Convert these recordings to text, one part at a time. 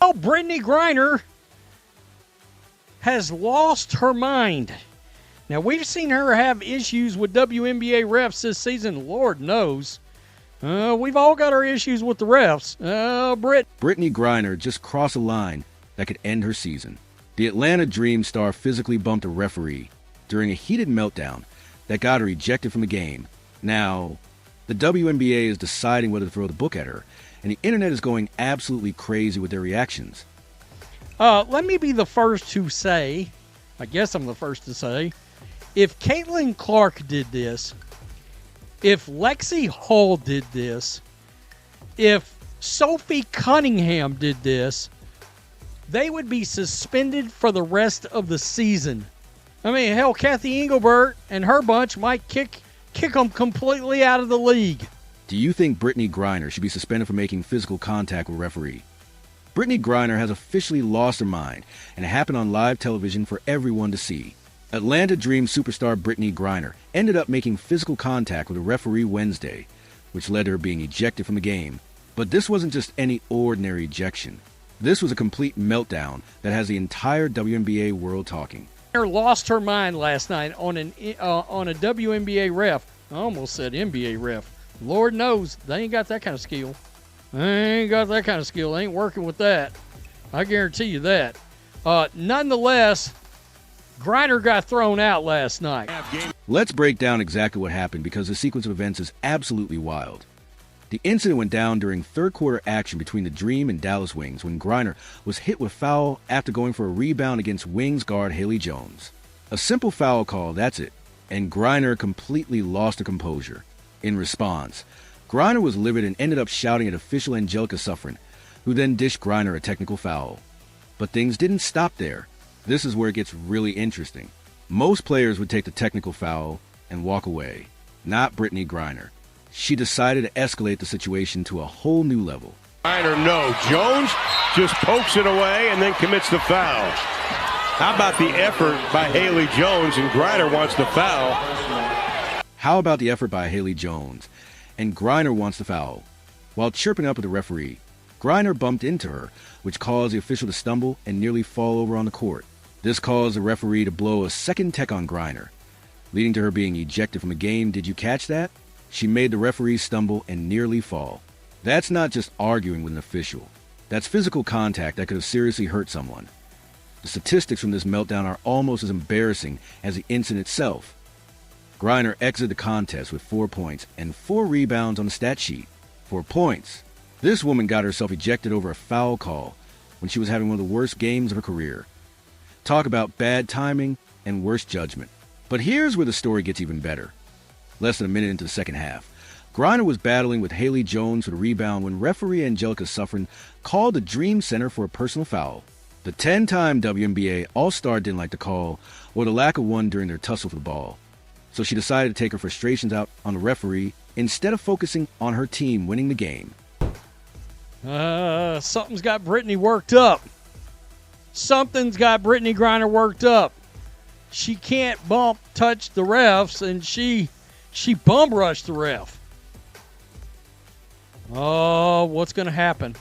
Oh, Brittney Griner has lost her mind. Now, we've seen her have issues with WNBA refs this season. Lord knows. We've all got our issues with the refs. Brittney Griner just crossed a line that could end her season. The Atlanta Dream star physically bumped a referee during a heated meltdown that got her ejected from the game. Now, the WNBA is deciding whether to throw the book at her, and the internet is going absolutely crazy with their reactions. Let me be the first to say, I guess I'm the first to say, if Caitlin Clark did this, if Lexi Hall did this, if Sophie Cunningham did this, they would be suspended for the rest of the season. I mean, hell, Kathy Engelbert and her bunch might kick them completely out of the league. Do you think Brittney Griner should be suspended for making physical contact with a referee? Brittney Griner has officially lost her mind, and it happened on live television for everyone to see. Atlanta Dream superstar Brittney Griner ended up making physical contact with a referee Wednesday, which led to her being ejected from the game. But this wasn't just any ordinary ejection. This was a complete meltdown that has the entire WNBA world talking. Lost her mind last night on a WNBA ref. I almost said NBA ref. Lord knows they ain't got that kind of skill. They ain't got that kind of skill. They ain't working with that. I guarantee you that. Nonetheless, Griner got thrown out last night. Let's break down exactly what happened because the sequence of events is absolutely wild. The incident went down during third quarter action between the Dream and Dallas Wings when Griner was hit with foul after going for a rebound against Wings guard Haley Jones. A simple foul call, that's it, and Griner completely lost her composure. In response, Griner was livid and ended up shouting at official Angelica Suffren, who then dished Griner a technical foul. But things didn't stop there. This is where it gets really interesting. Most players would take the technical foul and walk away. Not Brittney Griner. She decided to escalate the situation to a whole new level. Griner, no. Jones just pokes it away and then commits the foul. How about the effort by Haley Jones, and Griner wants the foul? How about the effort by Haley Jones, and Griner wants the foul? While chirping up at the referee, Griner bumped into her, which caused the official to stumble and nearly fall over on the court. This caused the referee to blow a second tech on Griner, leading to her being ejected from the game. Did you catch that? She made the referee stumble and nearly fall. That's not just arguing with an official. That's physical contact that could have seriously hurt someone. The statistics from this meltdown are almost as embarrassing as the incident itself. Griner exited the contest with 4 points and 4 rebounds on the stat sheet. 4 points. This woman got herself ejected over a foul call when she was having one of the worst games of her career. Talk about bad timing and worse judgment. But here's where the story gets even better. Less than a minute into the second half, Griner was battling with Haley Jones for the rebound when referee Angelica Suffren called the Dream Center for a personal foul. The 10-time WNBA All-Star didn't like the call or the lack of one during their tussle for the ball. So she decided to take her frustrations out on the referee instead of focusing on her team winning the game. Something's got Brittney worked up. Something's got Brittney Griner worked up. She can't touch the refs, and she bum rushed the ref. Oh, what's going to happen?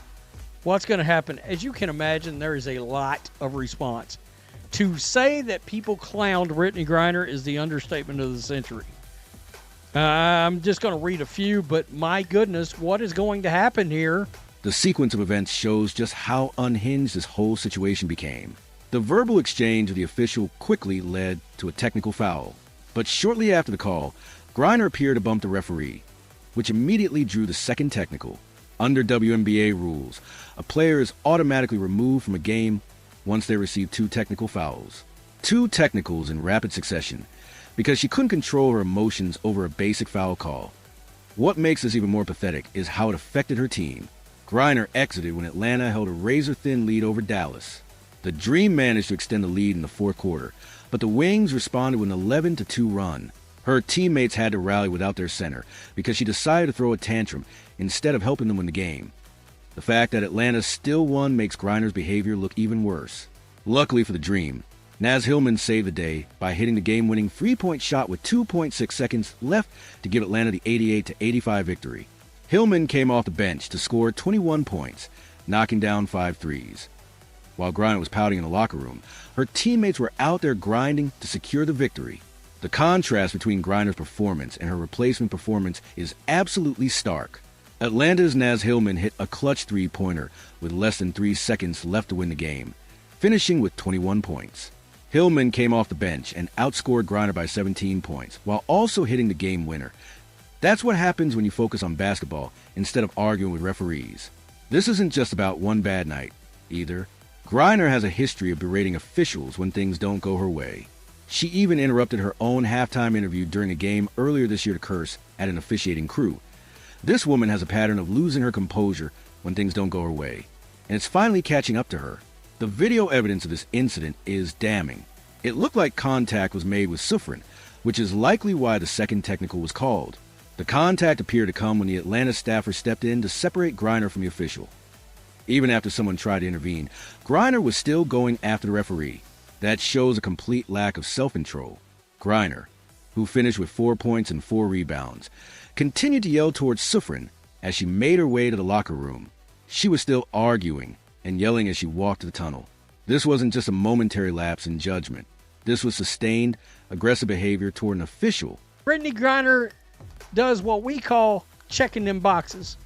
What's going to happen? As you can imagine, there is a lot of response. To say that people clowned Brittney Griner is the understatement of the century. I'm just going to read a few, but my goodness, what is going to happen here? The sequence of events shows just how unhinged this whole situation became. The verbal exchange with the official quickly led to a technical foul. But shortly after the call, Griner appeared to bump the referee, which immediately drew the second technical. Under WNBA rules, a player is automatically removed from a game once they receive 2 technical fouls. 2 technicals in rapid succession, because she couldn't control her emotions over a basic foul call. What makes this even more pathetic is how it affected her team. Griner exited when Atlanta held a razor-thin lead over Dallas. The Dream managed to extend the lead in the fourth quarter, but the Wings responded with an 11-2 run. Her teammates had to rally without their center because she decided to throw a tantrum instead of helping them win the game. The fact that Atlanta still won makes Griner's behavior look even worse. Luckily for the Dream, Naz Hillman saved the day by hitting the game-winning 3-point shot with 2.6 seconds left to give Atlanta the 88-85 victory. Hillman came off the bench to score 21 points, knocking down 5 threes. While Griner was pouting in the locker room, her teammates were out there grinding to secure the victory. The contrast between Griner's performance and her replacement performance is absolutely stark. Atlanta's Naz Hillman hit a clutch three-pointer with less than 3 seconds left to win the game, finishing with 21 points. Hillman came off the bench and outscored Griner by 17 points, while also hitting the game winner. That's what happens when you focus on basketball instead of arguing with referees. This isn't just about one bad night, either. Griner has a history of berating officials when things don't go her way. She even interrupted her own halftime interview during a game earlier this year to curse at an officiating crew. This woman has a pattern of losing her composure when things don't go her way, and it's finally catching up to her. The video evidence of this incident is damning. It looked like contact was made with swirling, which is likely why the second technical was called. The contact appeared to come when the Atlanta staffer stepped in to separate Griner from the official. Even after someone tried to intervene, Griner was still going after the referee. That shows a complete lack of self-control. Griner, who finished with 4 points and 4 rebounds, continued to yell towards swirling as she made her way to the locker room. She was still arguing and yelling as she walked to the tunnel. This wasn't just a momentary lapse in judgment. This was sustained, aggressive behavior toward an official. Brittney Griner does what we call checking them boxes.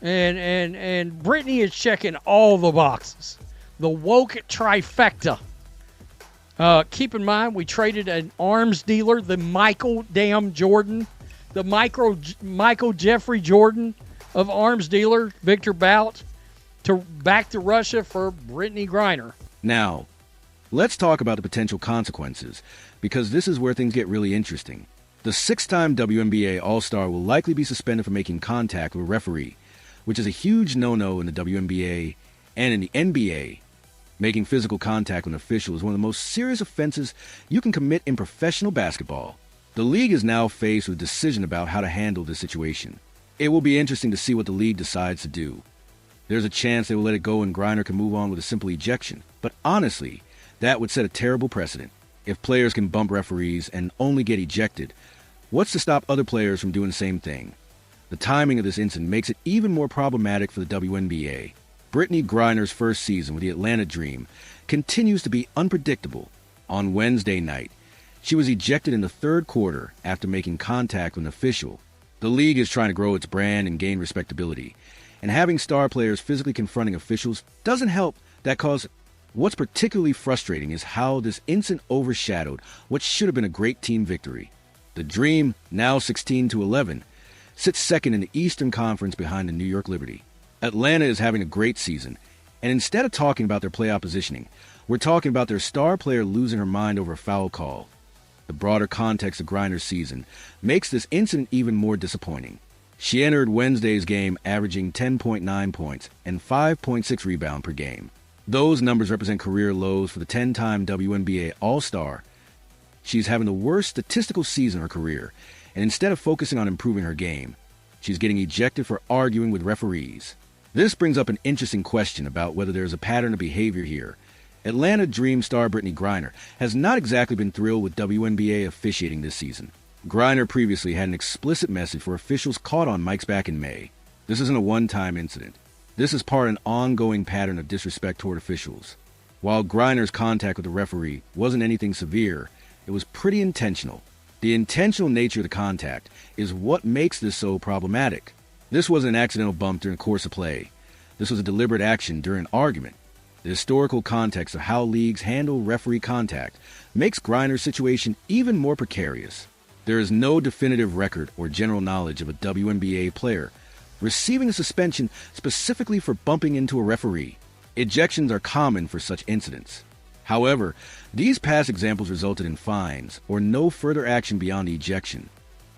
And Brittney is checking all the boxes. The woke trifecta. Keep in mind, we traded an arms dealer, the Michael Jordan, the Michael Jeffrey Jordan of arms dealer, Victor Bout, back to Russia for Brittney Griner. Now, let's talk about the potential consequences, because this is where things get really interesting. The 6-time WNBA All-Star will likely be suspended for making contact with a referee, which is a huge no-no in the WNBA and in the NBA. Making physical contact with an official is one of the most serious offenses you can commit in professional basketball. The league is now faced with a decision about how to handle this situation. It will be interesting to see what the league decides to do. There's a chance they will let it go and Griner can move on with a simple ejection. But honestly, that would set a terrible precedent. If players can bump referees and only get ejected, what's to stop other players from doing the same thing? The timing of this incident makes it even more problematic for the WNBA. Brittney Griner's first season with the Atlanta Dream continues to be unpredictable. On Wednesday night, she was ejected in the third quarter after making contact with an official. The league is trying to grow its brand and gain respectability, and having star players physically confronting officials doesn't help that cause. What's particularly frustrating is how this incident overshadowed what should have been a great team victory. The Dream, now 16-11, sits second in the Eastern Conference behind the New York Liberty. Atlanta is having a great season, and instead of talking about their playoff positioning, we're talking about their star player losing her mind over a foul call. The broader context of Griner's season makes this incident even more disappointing. She entered Wednesday's game averaging 10.9 points and 5.6 rebounds per game. Those numbers represent career lows for the 10-time WNBA All-Star. She's having the worst statistical season of her career, and instead of focusing on improving her game, she's getting ejected for arguing with referees. This brings up an interesting question about whether there's a pattern of behavior here. Atlanta Dream star Brittney Griner has not exactly been thrilled with WNBA officiating this season. Griner previously had an explicit message for officials caught on mics back in May. This isn't a one-time incident. This is part of an ongoing pattern of disrespect toward officials. While Griner's contact with the referee wasn't anything severe, it was pretty intentional. The intentional nature of the contact is what makes this so problematic. This wasn't an accidental bump during the course of play. This was a deliberate action during an argument. The historical context of how leagues handle referee contact makes Griner's situation even more precarious. There is no definitive record or general knowledge of a WNBA player receiving a suspension specifically for bumping into a referee. Ejections are common for such incidents. However, these past examples resulted in fines or no further action beyond the ejection,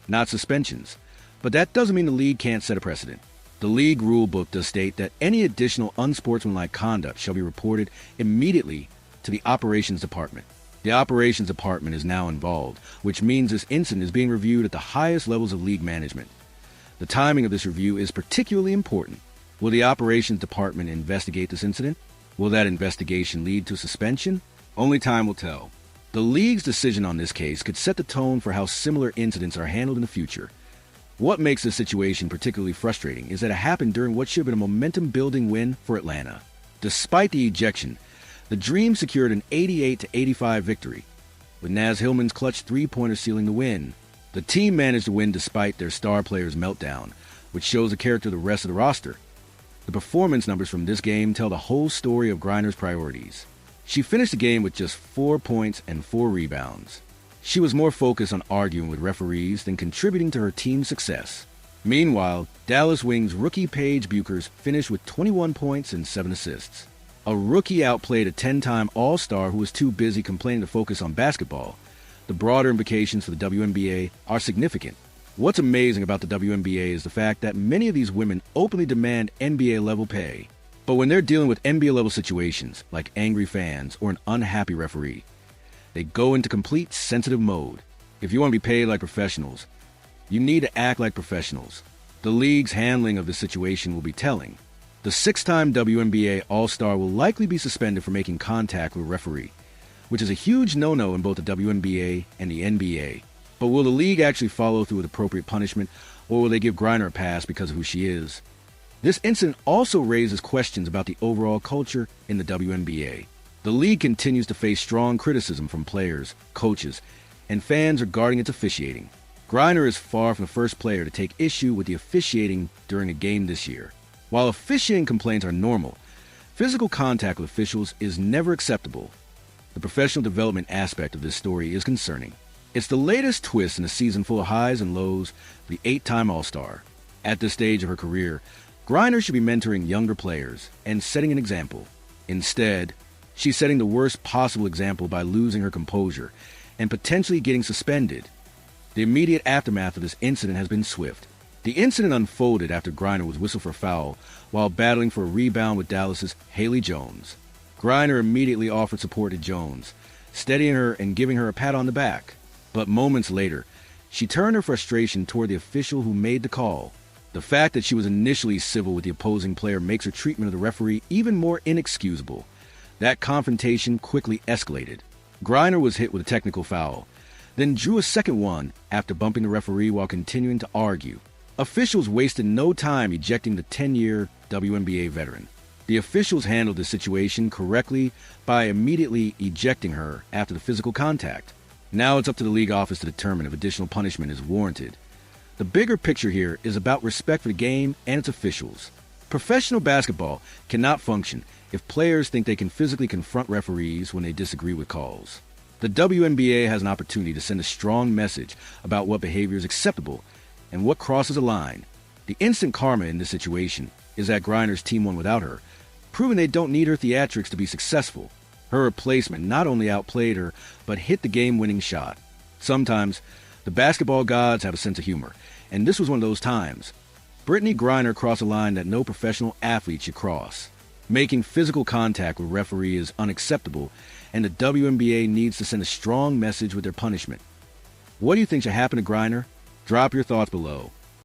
not suspensions. But that doesn't mean the league can't set a precedent. The league rulebook does state that any additional unsportsmanlike conduct shall be reported immediately to the operations department. The operations department is now involved, which means this incident is being reviewed at the highest levels of league management. The timing of this review is particularly important. Will the operations department investigate this incident? Will that investigation lead to suspension? Only time will tell. The league's decision on this case could set the tone for how similar incidents are handled in the future. What makes this situation particularly frustrating is that it happened during what should have been a momentum-building win for Atlanta. Despite the ejection, the Dream secured an 88-85 victory, with Naz Hillman's clutch three-pointer sealing the win. The team managed to win despite their star player's meltdown, which shows the character of the rest of the roster. The performance numbers from this game tell the whole story of Griner's priorities. She finished the game with just 4 points and 4 rebounds. She was more focused on arguing with referees than contributing to her team's success. Meanwhile, Dallas Wings rookie Paige Buchers finished with 21 points and 7 assists. A rookie outplayed a 10-time All-Star who was too busy complaining to focus on basketball. The broader implications for the WNBA are significant. What's amazing about the WNBA is the fact that many of these women openly demand NBA-level pay. But when they're dealing with NBA-level situations, like angry fans or an unhappy referee, they go into complete sensitive mode. If you want to be paid like professionals, you need to act like professionals. The league's handling of the situation will be telling. The 6-time WNBA All-Star will likely be suspended for making contact with a referee, which is a huge no-no in both the WNBA and the NBA. But will the league actually follow through with appropriate punishment, or will they give Griner a pass because of who she is? This incident also raises questions about the overall culture in the WNBA. The league continues to face strong criticism from players, coaches, and fans regarding its officiating. Griner is far from the first player to take issue with the officiating during a game this year. While officiating complaints are normal, physical contact with officials is never acceptable. The professional development aspect of this story is concerning. It's the latest twist in a season full of highs and lows for the 8-time All-Star. At this stage of her career, Griner should be mentoring younger players and setting an example. Instead, she's setting the worst possible example by losing her composure and potentially getting suspended. The immediate aftermath of this incident has been swift. The incident unfolded after Griner was whistled for foul while battling for a rebound with Dallas's Haley Jones. Griner immediately offered support to Jones, steadying her and giving her a pat on the back. But moments later, she turned her frustration toward the official who made the call. The fact that she was initially civil with the opposing player makes her treatment of the referee even more inexcusable. That confrontation quickly escalated. Griner was hit with a technical foul, then drew a second one after bumping the referee while continuing to argue. Officials wasted no time ejecting the 10-year WNBA veteran. The officials handled the situation correctly by immediately ejecting her after the physical contact. Now it's up to the league office to determine if additional punishment is warranted. The bigger picture here is about respect for the game and its officials. Professional basketball cannot function if players think they can physically confront referees when they disagree with calls. The WNBA has an opportunity to send a strong message about what behavior is acceptable and what crosses a line. The instant karma in this situation is that Griner's team won without her, proving they don't need her theatrics to be successful. Her replacement not only outplayed her, but hit the game-winning shot. Sometimes, the basketball gods have a sense of humor, and this was one of those times. Brittney Griner crossed a line that no professional athlete should cross. Making physical contact with a referee is unacceptable, and the WNBA needs to send a strong message with their punishment. What do you think should happen to Griner? Drop your thoughts below.